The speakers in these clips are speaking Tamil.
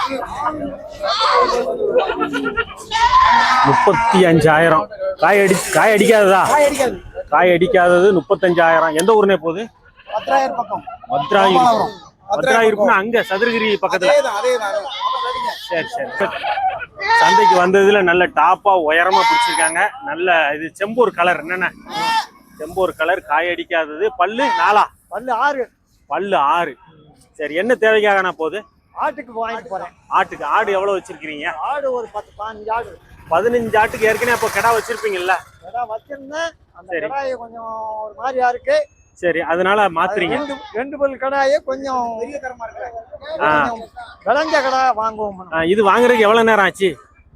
35,000. காய் அடிக்காததா? காய் அடிக்காதது 35,000. எந்த ஊர்னே போகுது? மத்ராயிருப்புனா அங்க சதுரகிரி பக்கத்துல. சரி சரி. சந்தைக்கு வந்ததுல நல்ல டாப்பா உயரமா பிடிச்சிருக்காங்க. நல்ல இது செம்பூர் கலர். என்னென்ன செம்பூர் கலர், காய் அடிக்காதது. பல்லு 4. பல்லு 6. சரி, என்ன தேவைக்காக நான் போகுது? ஆட்டுக்கு வாங்கிட்டு போறேன். ஆட்டுக்கு. ஆடு எவ்வளவு வச்சிருக்கீங்க? ஆடு ஒரு 10-15 ஆடு. 15 ஆட்டுக்கு ஏற்கனவே அப்போ கிடா வச்சிருப்பீங்கல்ல? கிடா வச்சிருந்தேன். அந்த கிடாயை கொஞ்சம் ஒரு மாதிரியா இருக்கு. சரி, அதனால மாத்துறீங்க. ரெண்டு பல் கடாயே கொஞ்சம் பெரிய தரமா இருக்கு. விளைஞ்ச கடா வாங்குவோம். இது வாங்குறதுக்கு எவ்வளவு நேரம் ஆச்சு?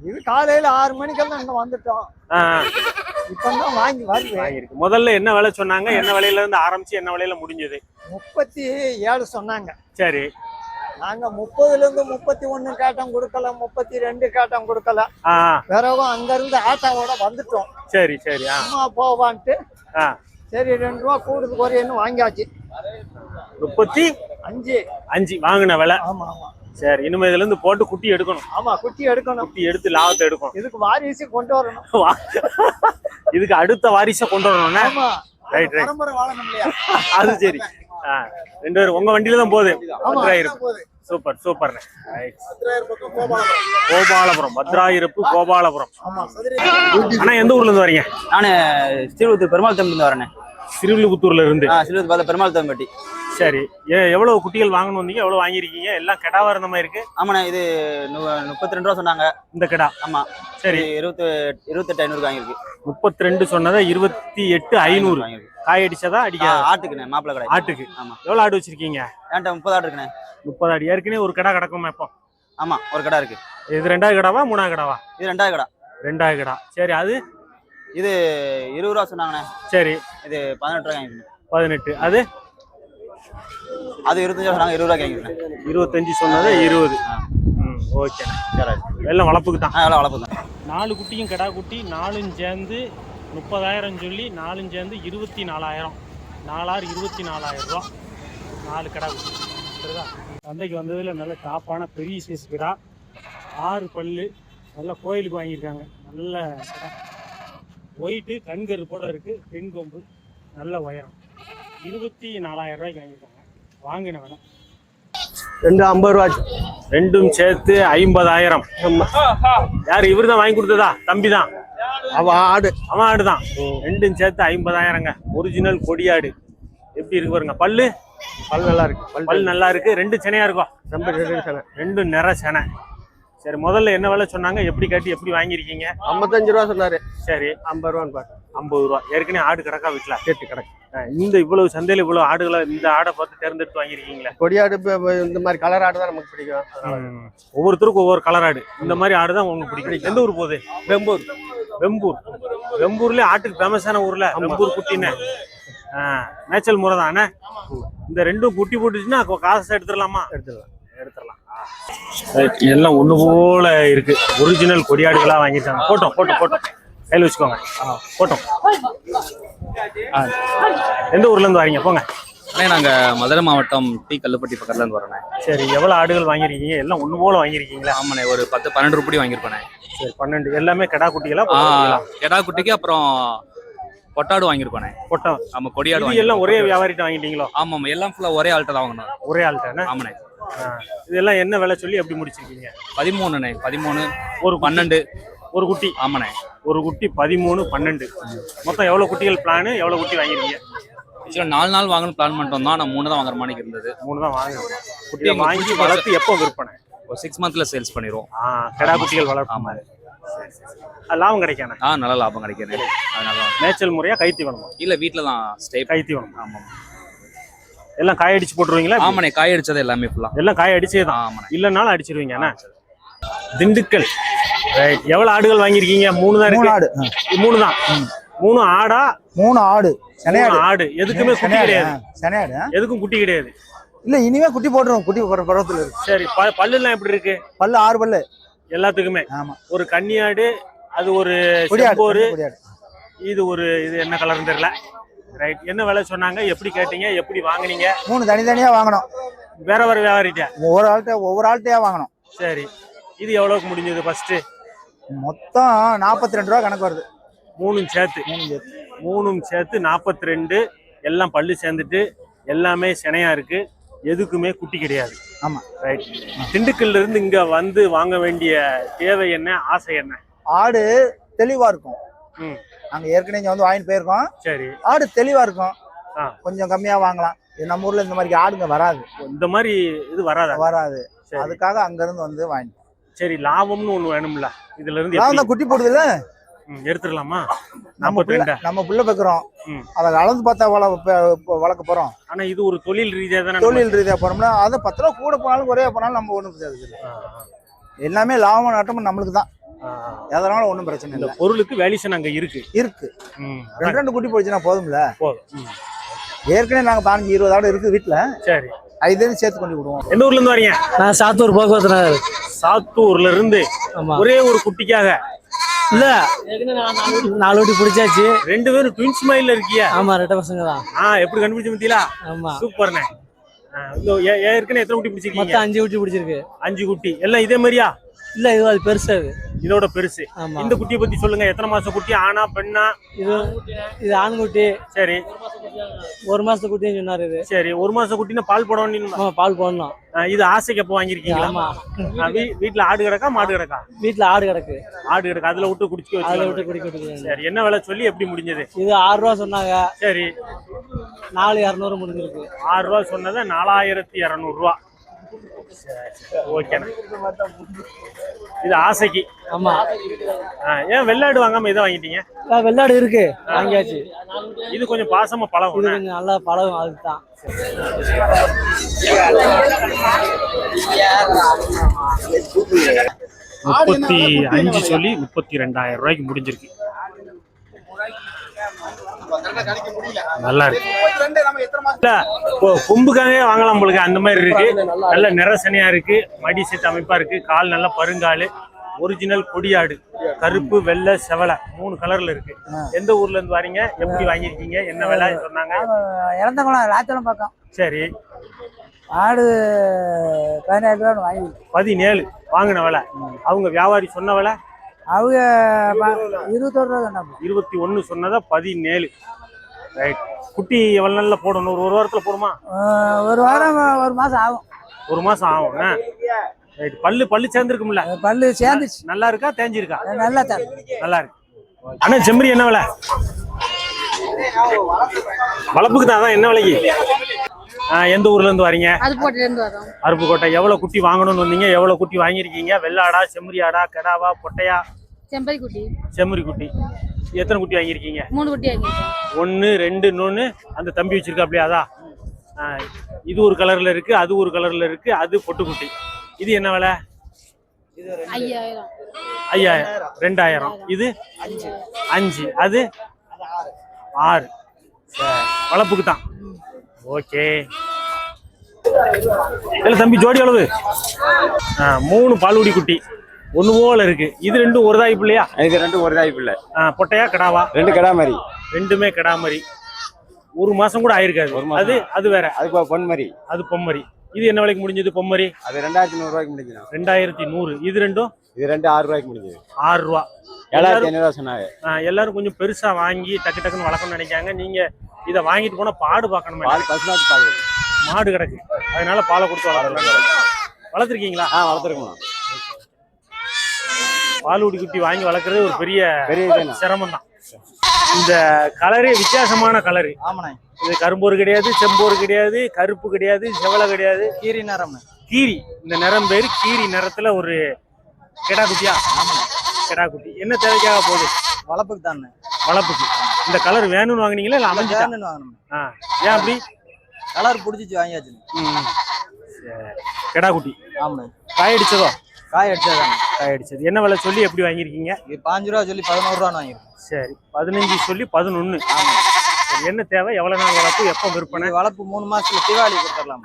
இது காலையில 6 மணிக்கெல்லாம் அங்க வந்துட்டோம். இப்பதான் வாங்கி வருது. முதல்ல என்ன விலை சொன்னாங்க? என்ன விலையில இருந்து ஆரம்பிச்சு என்ன விலையில முடிஞ்சது? 37 சொன்னாங்க. சரி. நாங்க 30ல இருந்து 31 கேட்டம் கொடுக்கல, 32 கேட்டம் கொடுக்கல. பிறகு அங்க இருந்து ஆட்டாவோட வந்துட்டோம். சரி சரி. அம்மா போவான்ட்டு சரி 2 ரூபா கூடுது குறையன்னு வாங்கியாச்சு. 35 வாங்கின விலை. ஆமா ஆமா. சரி, இனிமே இதுல இருந்து போட்டு குட்டி எடுக்கணும். ஆமா, குட்டி எடுக்கணும். குட்டி எடுத்து லாபத்தை எடுக்கணும். இதுக்கு வாரிசு கொண்டு வரணும். இதுக்கு அடுத்த வாரிசை கொண்டு வரணும். ஆமா, ரைட் ரைட். பரம்பரை வாழணும் இல்லையா? அது சரி. 2 பேரும் உங்க வண்டியில தான் போகுது. Super super. கோபாலபுரம். பத்ராயிருப்பு கோபாலபுரம். அண்ணா எந்த ஊர்ல இருந்து வரீங்க? நானு ஸ்ரீவில்லிபுத்தூர் பெருமாள் தம்பி இருந்து வரேன். ஸ்ரீவில்லிபுத்தூர்ல இருந்து? ஸ்ரீவில்லிபுத்தூர் பெருமாள் தம்பட்டி. சரி, எவ்வளவு குட்டிகள் வாங்கணும் வந்தீங்க? எவ்வளவு வாங்கிருக்கீங்க? எல்லாம் கிடாவா இருந்த மாதிரி இருக்கு. ஆமாண்ணா, இது 32 ரூபா சொன்னாங்க இந்த கிடா. ஆமா. சரி, 28,500 வாங்கிருக்கு. 32 சொன்னதா 28,500. காய் அடிச்சதா? அடிக்காத? ஆட்டுக்குண்ணே, மாப்பிள்ளை கடை. ஆட்டுக்கு. ஆமா. எவ்வளவு ஆடு வச்சிருக்கீங்க? என்கிட்ட 30 ஆடு இருக்குண்ணே. 30 ஆடு. ஏற்கனவே ஒரு கடா கிடக்குமா இப்போ? ஆமா, ஒரு கடை இருக்கு. இது 2வது கடாவா 3வது கடாவா? இது 2வது கடை. 2வது கடா. சரி, அது இது 20 ரூபா சொன்னாங்கண்ணே. சரி, இது 18 ரூபா வாங்கிருக்கேன். 18. அது 25 ரூபா சொன்னாங்க. 20 ரூபா வாங்கிருக்கேன். 25 சொன்னது 20. ஓகே. எல்லாம் வளர்ப்புக்கு தான். எல்லாம் வளர்ப்பு தான். 4 குட்டியும் கடா குட்டி 4ம் சேர்ந்து 30,000 சொல்லி 4ம் சேர்ந்து 24,000. 4 24,000 ரூபா. 4 கடா குட்டி. சரிதா? சந்தைக்கு வந்ததுல நல்ல டாப்பான பெரிய சைஸ் கடா. 6 பல்லு. நல்ல கோயிலுக்கு வாங்கியிருக்காங்க. நல்ல கடா. ஒயிட்டு கண்கரு கூட இருக்கு. பெண் கொம்பு. நல்ல உயரம். 24,000 ரூபாய்க்கு வாங்கியிருக்காங்க. வாங்கின வேணும். 2 50 ரூபா. ரெண்டும் சேர்த்து 50,000. யாரு? இவரு தான் வாங்கி கொடுத்ததா? தம்பி தான். அவன் ஆடு தான். ரெண்டும் சேர்த்து 50,000ங்க. ஒரிஜினல் கொடியாடு. எப்படி இருக்கு பாருங்க. பல்லு நல்லா இருக்கு. பல் நல்லா இருக்கு. 2 செனையா இருக்கும். ரெண்டும் நிற செனை. சரி, முதல்ல என்ன விலை சொன்னாங்க? எப்படி காட்டி எப்படி வாங்கியிருக்கீங்க? 55 ரூபா சொன்னாரு. சரி, 50 ரூபான்னு பாரு. 50 ரூபா. ஏற்கனவே ஆடு கிடக்கா வீட்டுல? கேட்டு கிடக்கு. இந்த இவ்வளவு சந்தையில இவ்வளவு ஆடுகளை இந்த ஆடை பார்த்து தேர்ந்தெடுத்து வாங்கிருக்கீங்களா? கொடியாடு இந்த மாதிரி கலர் ஆடு தான் நமக்கு பிடிக்கும். ஒவ்வொருத்தருக்கும் ஒவ்வொரு கலர் ஆடு. இந்த மாதிரி ஆடு தான் உங்களுக்கு பிடிக்கும். எந்த ஊர் போகுது? வெம்பூர். வெம்பூர்ல ஆட்டுக்கு ஃபேமஸான ஊர்ல வெம்பூர் குட்டின்னு. மேய்ச்சல் முறை தானே. இந்த 2ம் குட்டி போட்டுச்சுன்னா காசு எடுத்துடலாமா? எடுத்துடலாம். எல்லாம் ஒண்ணு போல இருக்கு. ஒரிஜினல் கொடியாடுகளா வாங்கிட்டாங்க. போட்டோம் கையில் வச்சுக்கோங்க. போட்டோம். எந்த ஊர்ல இருந்து வரீங்க? போங்க. நாங்க மதுரை மாவட்டம் டி கல்லுப்பட்டி பக்கத்துல இருந்து வரேன். சரி, எவ்வளவு ஆடுகள் வாங்கிருக்கீங்க? எல்லாம் ஒண்ணு போல வாங்கிருக்கீங்களா? ஆமாண்ணே, ஒரு 10-12 ரூபாய் வாங்கிருப்பேன். சரி, 12. எல்லாமே கடா குட்டிகளா? கடா குட்டிக்கு அப்புறம் பொட்டாடு வாங்கிருப்பானே. பொட்டம். ஆமா, கொடியாடு. எல்லாம் ஒரே வியாபாரிட்ட வாங்கிட்டீங்களோ? ஆமா, எல்லாம் ஃபுல்லா ஒரே ஆள்கிட்ட தான் வாங்கணும். ஒரே ஆள்கிட்ட? ஆமாண்ணே. இதெல்லாம் என்ன விலை சொல்லி எப்படி முடிச்சிருக்கீங்க? 13. 13 ஒரு 12 ஒரு குட்டி. ஆமாண்ணே, ஒரு குட்டி 13 12. மொத்தம் எவ்வளவு குட்டிகள் பிளான்? எவ்வளவு குட்டி வாங்கிருக்கீங்க? 4 நாள் வாங்கணும் பிளான் பண்ணிட்டோம் தான். நான் 3 தான் வாங்குற மாதிரி இருந்தது. 3 தான் வாங்கணும். குட்டியை வாங்கி வளர்த்து எப்போ விற்பனை? ஒரு 6 மந்த்ல சேல்ஸ் பண்ணிடுவோம். கடா குட்டிகள் வளர்ப்பு. ஆமா, லாபம் கிடைக்கானே? நல்ல லாபம் கிடைக்கிறேன். அதனால மேய்ச்சல் முறையா கைத்தி வேணுமா? இல்ல, வீட்டுல தான் ஸ்டே. கைத்தி வேணும். ஆமா. எல்லாம் காய அடிச்சு போட்டுருவீங்களா? ஆமாண்ணே, காய அடிச்சது எல்லாமே ஃபுல்லா. எல்லாம் காய அடிச்சே தான். ஆமாண்ணே. இல்லனாலும் அடிச்சிருவீங்க. திண்டுக்கல். எவ்வளவு ஆடுகள் வாங்கிருக்கீங்க? 3 தான் இருக்கு. 3 தான். 3 ஆடா? 3 ஆடு. ஆடு. எதுக்குமே குட்டி கிடையாது. எதுக்கும் குட்டி கிடையாது. இல்ல, இனிமே குட்டி போட்டுரும். குட்டி பருவத்துல இருக்கு. சரி, பல்லு எல்லாம் எப்படி இருக்கு? பல்லு 6 பல்லு எல்லாத்துக்குமே. ஆமா. ஒரு கன்னியாடு, அது ஒரு செம்போரு, இது என்ன கலர்னு தெரியல. ரைட். என்ன விலை சொன்னாங்க? எப்படி கேட்டீங்க? எப்படி வாங்குனீங்க? 3 தனித்தனியா வாங்கணும். வேற வியாபாரிட்ட? ஒவ்வொரு ஆள்கிட்டயா வாங்கணும். சரி, இது எவ்வளவுக்கு முடிஞ்சது ஃபர்ஸ்ட்? மொத்தம் 42 ரூபா கணக்கு வருது. மூணும் சேர்த்து 42. எல்லாம் பல்லு சேர்ந்துட்டு எல்லாமே சினையா இருக்கு. எதுக்குமே குட்டி கிடையாது. ஆமா. ரைட். திண்டுக்கல்ல இருந்து இங்க வந்து வாங்க வேண்டிய தேவை என்ன, ஆசை என்ன? ஆடு தெளிவா இருக்கும். ம். நாங்க ஏற்கனவே இங்க வந்து வாங்கிட்டு போயிருக்கோம். சரி. ஆடு தெளிவா இருக்கும். ஆ. கொஞ்சம் கம்மியா வாங்கலாம். இது நம்ம ஊர்ல இந்த மாதிரி ஆடுங்க வராது. இந்த மாதிரி இது வராது. அதுக்காக அங்க இருந்து வந்து வாங்கிட்டோம். சரி, லாபம்னு ஒண்ணு வேணும்ல. இதுல இருந்து நான் குட்டி போடுதுல எடுத்துடலாமா? நம்ம புள்ள வைக்கிறோம். அதை அளந்து பார்த்தா வளர்க்க போறோம். ஆனா இது ஒரு தொழில் ரீதியா தானே. தொழில் ரீதியா போறோம்னா அதை 10 ரூபா கூட போனாலும் குறைய போனாலும் நம்ம ஒண்ணும் எல்லாமே லாபம் நட்டமும் நம்மளுக்கு தான். அதனால ஒண்ணும் பிரச்சனை இல்லை. பொருளுக்கு வேல்யூஷன் அங்க இருக்கு. 2 குட்டி போடுச்சுன்னா போதும்ல. போதும். ஏற்கனவே நாங்க 15-20 ஆடு இருக்கு வீட்டுல. சரி, ஐதையும் சேர்த்து கொண்டு விடுவோம். எந்த ஊர்ல இருந்து வரீங்க? நான் சாத்தூர் போக்குவரத்து நகர். சாத்தூர்ல இருந்து ஒரே ஒரு குட்டிக்காக? இல்ல, 4 குட்டி பிடிச்சாச்சு. 2 பேரும் ட்வின்ஸ் மைல்ல இருக்கியா? ஆமா, 2 பசங்க தான். எப்படி கண்டுபிடிச்சு மத்தியிலா? ஆமா, சூப்பர்ண்ணே. ஏற்கனவே எத்தனை குட்டி பிடிச்சிருக்கீங்க? மொத்தம் 5 குட்டி பிடிச்சிருக்கு. 5 குட்டி எல்லாம் இதே மாதிரியா? இல்ல, இது அது பெருசு. இதோட பெருசு. இந்த குட்டியை பத்தி சொல்லுங்க. எத்தனை மாசம் குட்டி? ஆனா பெண்ணா? இது ஆண் குட்டி. சரி, 1 மாசத்து குட்டின்னு சொன்னாரு. இது சரி, 1 மாசம் குட்டினா பால் போடணும். பால் போடணும். இது ஆசைக்கு எப்போ வாங்கிருக்கீங்களா? ஆமா. வீட்டுல ஆடு கிடக்கா மாடு கிடக்கா? வீட்டுல ஆடு கிடக்கு. அதுல விட்டு குடிச்சு வச்சு. சரி, என்ன விலை சொல்லி எப்படி முடிஞ்சது? இது 6 ரூபா சொன்னாங்க. சரி, 4200 முடிஞ்சிருக்கு. 6 ரூபா சொன்னதை 4200 ரூபா. ஓகேண்ணா. இது ஆசைக்கு. ஆமா. ஏன் வெள்ளாடு வாங்காம இதை வாங்கிட்டீங்க? வெள்ளாடு இருக்கு, வாங்கியாச்சு. இது கொஞ்சம் பாசமா பழகும். இது கொஞ்சம் நல்லா பழகும், அதுதான். 35 சொல்லி 32,000 ரூபாய்க்கு முடிஞ்சிருக்கு. நல்லா இருக்கு. கொம்புக்காக வாங்கலாம் உங்களுக்கு. அந்த மாதிரி இருக்கு. நல்ல நிறசனையா இருக்கு. மடி செட் அமைப்பா இருக்கு. கால் நல்ல பருங்கால். ஒரிஜினல் கொடியாடு. கருப்பு, வெள்ளை, செவலை 3 கலர்ல இருக்கு. எந்த ஊர்ல இருந்து வரீங்க? எப்படி வாங்கிருக்கீங்க? என்ன விலை சொன்னாங்க? இறந்தகுளம் ராச்சலம் பக்கம். சரி, ஆடு 17 ரூபா வாங்கி. 17 வாங்கின விலை. அவங்க வியாபாரி சொன்ன விலை? அவங்க 21 ரூபா சொன்னாங்க. 21 சொன்னதா 17. ரைட். குட்டி எவ்வளவு நாள்ல போடணும்? ஒரு வாரத்துல போடுமா? ஒரு வாரம், 1 மாசம் ஆகும். 1 மாசம் ஆகும். ரைட். பல்லு சேர்ந்துருக்கும்ல? பல்லு சேர்ந்துச்சு. நல்லா இருக்கா தேஞ்சிருக்கா? நல்லா தான். நல்லா இருக்கு. அண்ணா, செம்மறி என்ன விலை? வளப்புக்கு தான். என்ன விலைக்கு? எந்த ஊர்ல இருந்து வரீங்க? அருப்புக்கோட்டையில இருந்து வரோம். அருப்புக்கோட்டை. எவ்வளவு குட்டி வாங்கணும்னு வந்தீங்க? எவ்வளவு குட்டி வாங்கிருக்கீங்க? வெள்ளாடா, செம்மறி ஆடா, கெடாவா, பொட்டையா? செம்பரி குட்டி. செம்மறி குட்டி. எத்தனை குட்டி வாங்கிருக்கீங்க? 3 குட்டி வாங்கிருக்கோம். 1, 2, 3. அந்த தம்பி வச்சிருக்கா அப்படியே? அதா. இது ஒரு கலர்ல இருக்கு, அது ஒரு கலர்ல இருக்கு. அது பொட்டுக்குட்டி. இது என்ன விலை? 5000. 5000. 2000. இது 5. அது 6. வளப்புக்கு தான். ஓகே. இல்ல தம்பி, ஜோடி அளவு 3 பால்குடி குட்டி. 1 போல இருக்கு. இது 2 ஒரு தாய் பிள்ளையா? இது 2 ஒரு தாய் பிள்ளை. பொட்டையா கடாவா? 2 கடா மாதிரி. 2மே கடா மாதிரி. 1 மாசம் கூட ஆயிருக்காது. அது வேற. அது பொன்மரி. அது பொம்மரி. இது என்ன விலைக்கு முடிஞ்சது பொம்மரி? அது 2100 ரூபாய்க்கு முடிஞ்சது. 2100. இது 2 6 ரூபாய்க்கு முடிஞ்சது. 6 ரூபா. 7500 ரூபா சொன்னாங்க. எல்லாரும் கொஞ்சம் பெருசா வாங்கி டக்கு டக்குன்னு வளர்க்கணும்னு நினைக்காங்க. நீங்க இதை வாங்கிட்டு போனா பாடு பார்க்கணும். பால் பசுமாட்டு பால் மாடு கிடக்கு. அதனால பாலை கொடுத்து வளர்க்கலாம். வளர்த்துருக்கீங்களா? வளர்த்துருக்கோம். பால்குடி குட்டி வாங்கி வளர்க்கறது ஒரு பெரிய சிரமம் தான். இந்த கலரே வித்தியாசமான கலரு. இது கரும்போரு கிடையாது, செம்போரு கிடையாது, கருப்பு கிடையாது, செவலை கிடையாது. கீரி நிறம். கீரி. இந்த நிறம் பேரு கீரி. நிறத்துல ஒரு கெடா குட்டியா? கெடா குட்டி. என்ன தேவைக்காக போகுது? வளப்புக்கு தானே. வளப்புக்கு. இந்த கலர் வேணும்னு வாங்கினீங்களா இல்ல அமைஞ்சிட்டான்னு வாங்கணும்? ஏன் அப்படி? கலர் பிடிச்சிச்சு வாங்கியாச்சு. கெடா குட்டி. ஆமா. காய் அடிச்சதோ? காய் அடிச்சதானே. காய் அடிச்சது. என்ன விலை சொல்லி எப்படி வாங்கிருக்கீங்க? 5 ரூபா சொல்லி 11 ரூபான்னு வாங்கிருக்கோம். சரி, 15 சொல்லி 11. என்ன தேவை? எவ்வளவு நாள் வளர்ப்பு? எப்ப விற்பனை? வளர்ப்பு 3 மாசத்துல தீபாவளி கொடுத்துடலாம்.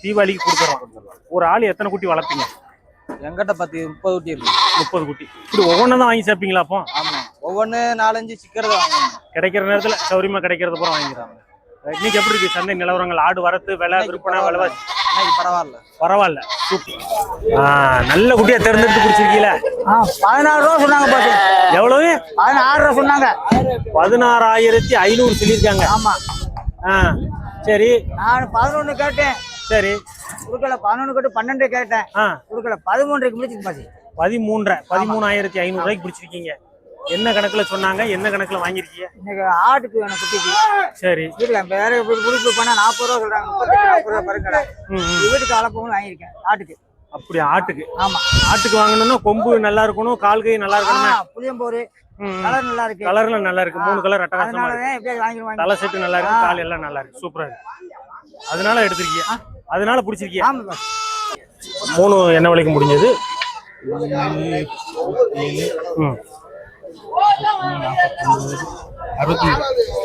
தீபாவளிக்கு கொடுத்துறோம். ஒரு ஆள் எத்தனை குட்டி வளர்ப்பீங்க? எங்கிட்ட 30 குட்டி இருக்கு. 30 குட்டி. இப்படி ஒவ்வொன்றும் தான் வாங்கி சேர்ப்பீங்களா? அப்போ ஆமா, ஒவ்வொன்னு 4-5 சிக்கிறத வாங்கணும். கிடைக்கிற நேரத்துல சௌரியமா கிடைக்கிறத பூரா வாங்கிக்கிறாங்க. இன்னைக்கு எப்படி இருக்கு சந்தை நிலவரங்கள்? ஆடு வரத்து, விலை, விற்பனை, விலைவாசி? பரவாயில்ல. பரவாயில்ல, சூப்பர். நல்ல குட்டியா தேர்ந்தெடுத்து பிடிச்சிருக்கீங்களா? 16 ரூபா சொன்னாங்க பாத்து. எவ்வளவு? 16 ரூபா சொன்னாங்க. 16,500 சொல்லியிருக்காங்க. ஆமா. சரி. நான் 11 கேட்டேன். சரி. கொடுக்கல. 11 கேட்டு 12 கேட்டேன். கொடுக்கல. 13க்கு முடிச்சிட்டு பாசி. 13,500 ரூபாய்க்கு பிடிச்சிருக்கீங்க. என்ன கணக்குல சொன்னாங்க, என்ன கணக்குல வாங்கிருக்கீங்க? இன்னைக்கு ஆட்டுக்கு வேணும் குட்டிக்கு. சரி. வேற குரூப் பண்ணா 40 ரூபா சொல்றாங்க. 38 ரூபா பருக்கல. வீட்டுக்கு அளப்பவும் வாங்கியிருக்கேன் ஆட்டுக்கு. அப்படி ஆட்டுக்கு? ஆமா. ஆட்டுக்கு வாங்கணும்னா கொம்பு நல்லா இருக்கணும், கால் கை நல்லா இருக்கணும். புளியம்போரு கலர் நல்லா இருக்கு. கலர்ல நல்லா இருக்கு. 3 கலர் அட்டகாசமா இருக்கு. எப்படியே வாங்கிடுவாங்க. தலை செட்டு நல்லா இருக்கு, கால் எல்லாம் நல்லா இருக்கு, சூப்பரா இருக்கு. அதனால எடுத்திருக்கீங்க, அதனால பிடிச்சிருக்கீங்க. ஆமா. 3 என்ன விலைக்கு முடிஞ்சது?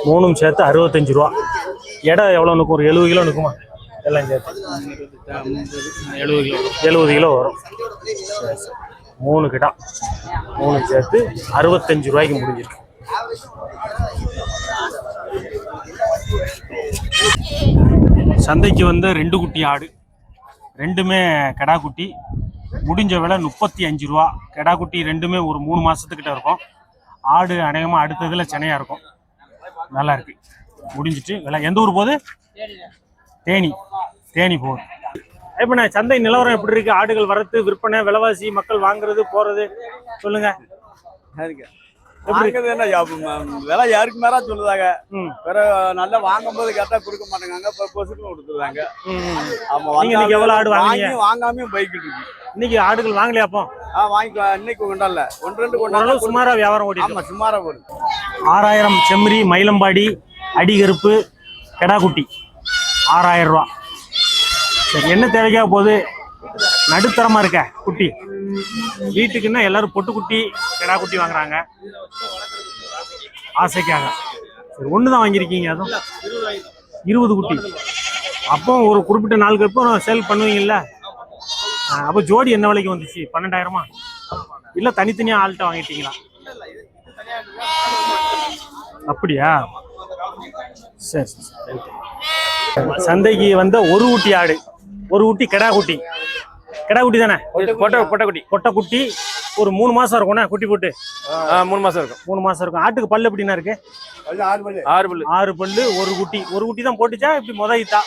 3 சேர்த்து 65 ரூபா. எடை எவ்வளவு நிற்கும்? ஒரு 70 கிலோ நிற்குமா? எல்லாம் சேர்த்து 70 கிலோ வரும். 3 கிடா, 3 சேர்த்து 65 ரூபாய்க்கு முடிஞ்சிருக்கு. சந்தைக்கு வந்து 2 குட்டி ஆடு, ரெண்டுமே கிடா குட்டி. முடிஞ்ச விலை 35 ரூபா. கிடா குட்டி ரெண்டுமே ஒரு 3 மாசத்துக்கிட்ட இருக்கும். ஆடு அநேகமாக அடுத்ததுல சென்னையா இருக்கும். நல்லா இருக்கு. முடிஞ்சிட்டு விலை. எந்த ஊர் போகுது? தேனி. தேனி போகுது. இப்போ நான் சந்தை நிலவரம் எப்படி இருக்கு? ஆடுகள் வரத்து, விற்பனை, விலைவாசி, மக்கள் வாங்குறது போறது சொல்லுங்க. என்ன விலை யாருக்கு மேல சொல்லுதாங்க. வேற நல்லா வாங்கும் போது கேட்டா கொடுக்க மாட்டேங்காங்க, பொசுக்கு கொடுத்துருவாங்க. ஆமா. நீங்க எவ்வளவு ஆடு வாங்கி வாங்காம போய்கிட்டு இருக்கு. இன்னைக்கு ஆடுகள் வாங்கலையா? அப்போ வாங்கிக்கலாம். இன்னைக்கு கொண்டாடல, 1-2 கொண்டாடல. சுமாரா வியாபாரம் ஓடி. ஆமா, சுமாரா போகுது. 6000 செம்மறி, மயிலம்பாடி, அடிகருப்பு, கெடாக்குட்டி 6000 ரூபா. சரி, என்ன தேவைக்காக போகுது? நடுத்தரமா இருக்க குட்டி வீட்டுக்குன்னா எல்லாரும் பொட்டுக்குட்டி, கெடாக்குட்டி வாங்குறாங்க ஆசைக்காக. சரி, ஒண்ணுதான் வாங்கியிருக்கீங்க. அதுவும் 20 குட்டி. அப்போ ஒரு குறிப்பிட்ட நாளுக்கு அப்புறம் சேல் பண்ணுவீங்கல்ல? அப்போ ஜோடி என்ன விலைக்கு வந்துச்சு? 12,000மா? இல்ல தனித்தனியா ஆள்கிட்ட வாங்கிட்டீங்களா? அப்படியா? சரி சரி. சந்தைக்கு வந்த ஒரு ஊட்டி ஆடு, ஒரு ஊட்டி கிடா குட்டி. கிடா குட்டி தானே? பொட்டைக்குட்டி. பொட்டைக்குட்டி ஒரு 3 மாசம் இருக்கும்ண்ணா குட்டி போட்டு. 3 மாசம் இருக்கும். 3 மாசம் இருக்கும். ஆட்டுக்கு பல்லு எப்படின்னா இருக்கு? 6 பல்லு. ஒரு குட்டி. ஒரு குட்டி தான் போட்டுச்சா? இப்படி முத ஈத்தா?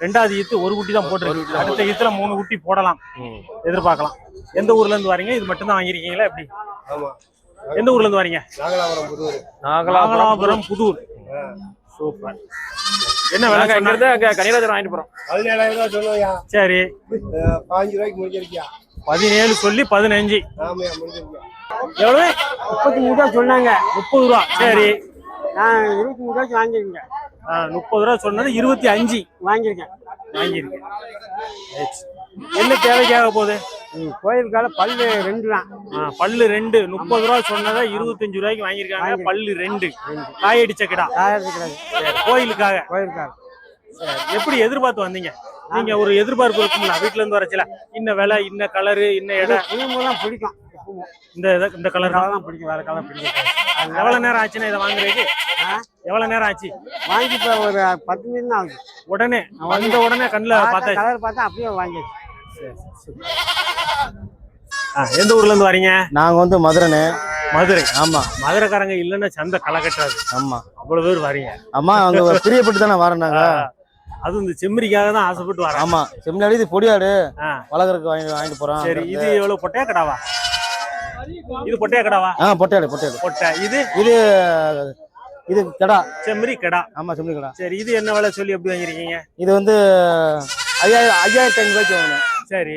ரெண்டாவது ஈத்து ஒரு குட்டி தான் போட்டுருக்கு. அடுத்த ஈத்துல 3 குட்டி போடலாம், எதிர்பார்க்கலாம். எந்த ஊர்ல இருந்து வரீங்க? இது மட்டும் தான் வாங்கிருக்கீங்களா எப்படி? எந்த ஊர்ல இருந்து வரீங்க? நாகலாபுரம் புதூர். சூப்பர். என்ன விலை? கனிராஜன் வாங்கிட்டு போறோம். 17,000 ரூபாய் சொல்லுவாயா? சரி. 15 ரூபாய்க்கு முடிஞ்சிருக்கியா? 17 சொல்லி 15. எவ்வளவு? 33 ரூபா சொன்னாங்க. 30 ரூபா. சரி. நான் 23 ரூபாய்க்கு வாங்கிருக்கேன். 30 ரூபா சொன்னது 25 வாங்கியிருக்கேன். வாங்கியிருக்கேன். என்ன தேவைக்காக போகுது? கோயிலுக்கால பல்லு 2 தான். பல்லு 2. 30 ரூபா சொன்னதை 25 ரூபாய்க்கு வாங்கியிருக்காங்க. பல்லு 2. காயடிச்ச கிடா. கோயிலுக்காக. எப்படி எதிர்பார்த்து வந்தீங்க? நீங்க ஒரு எதிர்பார்ப்பு இருக்குங்களா வீட்டுல இருந்து வரச்சுல? இன்ன விலை, இன்ன கலரு, இன்ன இடம் பிடிக்கும். இந்த கலர் தான் பிடிக்கும். வேற கலர் பிடிக்கும். எவ்வளவு நேரம் ஆச்சுன்னா இதை வாங்குறதுக்கு? எவ்வளவு நேரம் ஆச்சு வாங்கி? இப்ப ஒரு 10 நிமிஷம் ஆகுது. உடனே வந்த உடனே கண்ணுல பார்த்தா கலர் பார்த்தா அப்படியே வாங்கிடுச்சு. எந்த ஊர்ல இருந்து வரீங்க? நாங்க வந்து மதுரைனே. மதுரை. ஆமா. மதுரைக்காரங்க இல்லன்னா சந்தை களை கட்டாது. ஆமா. அவ்வளவு பேர் வரீங்க. ஆமா, அவங்க பிரியப்பட்டு தானே வரேன் நாங்க. அது இந்த செம்மறிக்காக தான் ஆசைப்பட்டு வரேன். ஆமா, செம்மறி இது பொடியாடு வளர்க்கறதுக்கு வாங்கிட்டு போறோம். சரி, இது எவ்வளவு? பொட்டையா கடாவா? இது பொட்டையா கடாவா? பொட்டையாடு. பொட்டை. இது இது கடா. செம்மறி கடா. ஆமா, செம்மறி கடா. சரி, இது என்ன விலை சொல்லி எப்படி வாங்கிருக்கீங்க? இது வந்து 5,500 ரூபாய்க்கு வாங்கணும். சரி,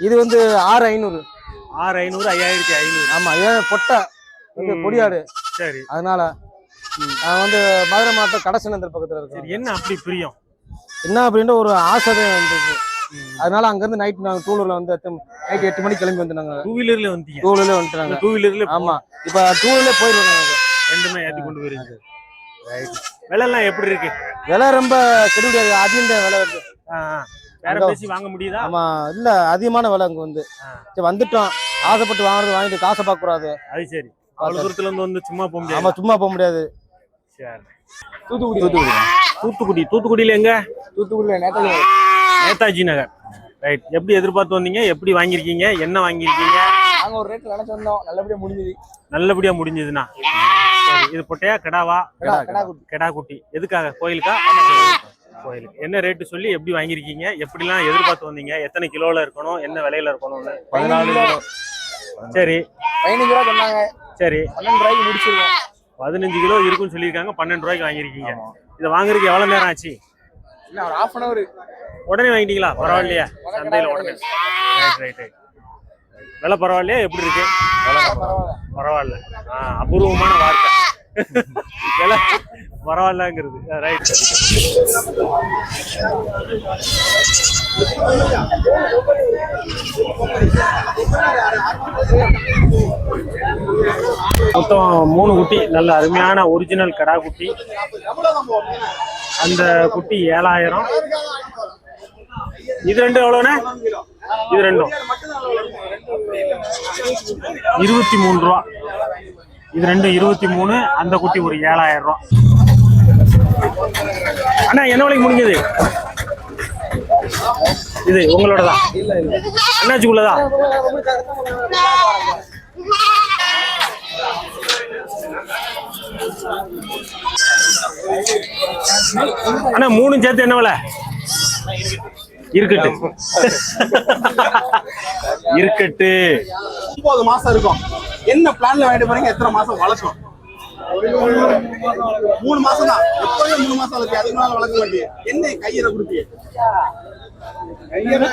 இது வந்து 6,500. 6,500, 5,500. ஆமா, பொட்டை வந்து பொடியாடு. சரி, அதனால நான் வந்து மதுரை மாவட்டம் கடைசனந்தர் பக்கத்துல இருக்கேன். என்ன அப்படி பிரியம்? என்ன அப்படின்ற ஒரு ஆசை இருந்துச்சு. அதனால அங்க இருந்து நைட் நாங்க டூலர்ல வந்து நைட் 8 மணிக்கு கிளம்பி வந்து நாங்க 2 வீலர்ல வந்தீங்க? 2 வீலர்ல வந்துட்டாங்க. 2 வீலர்ல. ஆமா, இப்ப 2 வீலர்ல போயிடுவாங்க. ரெண்டுமே ஏத்தி கொண்டு போயிருங்க. விலை எல்லாம் எப்படி இருக்கு? விலை ரொம்ப கெடுபிடியாது. அதிக விலை இருக்கு. வேற பேசி வாங்க முடியுதா? ஆமா, இல்ல அதிகமான விலை அங்க வந்து. சரி, வந்துட்டோம். ஆசைப்பட்டு வாங்கிட்டு காசை பார்க்க கூடாது. அது சரி. அவ்வளவு தூரத்துல இருந்து வந்து சும்மா போக முடியாது. ஆமா, சும்மா போக முடியாது. சரி, தூத்துக்குடியில எங்க? தூத்துக்குடியில நேதாஜி நகர். ரைட். எப்படி எதிர்பார்த்து வந்தீங்க? எப்படி வாங்கியிருக்கீங்க? என்ன வாங்கியிருக்கீங்க? நாங்க ஒரு ரேட்ல நினைச்சு வந்தோம், நல்லபடியா முடிஞ்சது. நல்லபடியா முடிஞ்சதுண்ணா. சரி, இது பொட்டையா கிடாவா? கிடா குட்டி. எதுக்காக? கோயிலுக்கா? கோயிலுக்கு. என்ன ரேட்டு சொல்லி எப்படி வாங்கியிருக்கீங்க? எப்படிலாம் எதிர்பார்த்து வந்தீங்க? எத்தனை கிலோல இருக்கணும்? என்ன விலையில இருக்கணும்னு? 14 கிலோ. சரி, 15 ரூபா சொன்னாங்க. சரி. 12 ரூபாய்க்கு முடிச்சிருக்கோம். 15 கிலோ இருக்குன்னு சொல்லியிருக்காங்க. 12 ரூபாய்க்கு வாங்கியிருக்கீங்க. இதை வாங்குறதுக்கு எவ்வளவு நேரம் ஆச்சு? இன்னும் ஒரு 1/2 hour. உடனே வாங்கிட்டீங்களா? பரவாயில்லையா? சந்தையில உடனே. ரைட். விலை பரவாயில்லையா? எப்படி இருக்கு? பரவாயில்ல. அபூர்வமான வார்த்தை. விலை பரவாயில்லங்கிறது. ரைட். மொத்தம் 3 குட்டி, நல்ல அருமையான ஒரிஜினல் கடா குட்டி. அந்த குட்டி 7000. இது ரெண்டும் எவ்வளோண்ணே? இது ரெண்டும் 23 ரூபா. இது ரெண்டும் 23. அந்த குட்டி ஒரு 7000 ரூபா. அண்ணா என்ன விலைக்கு முடிஞ்சது? இது உங்களோட தான்? அண்ணாச்சிக்குள்ளதா? அண்ணா 3 சேர்த்து என்ன விலை? இருக்கட்டு. 9 மாசம் இருக்கும். என்ன பிளான்ல வாங்கிட்டு போறீங்க? எத்தனை மாசம் வளர்க்கும்? 3 மாசம் தான். எப்போதும் 3 மாசம் வளர்க்கு. அதுக்கு மேல வளர்க்க மாட்டீங்க. என்ன கையரை கொடுத்தீங்க? கையரை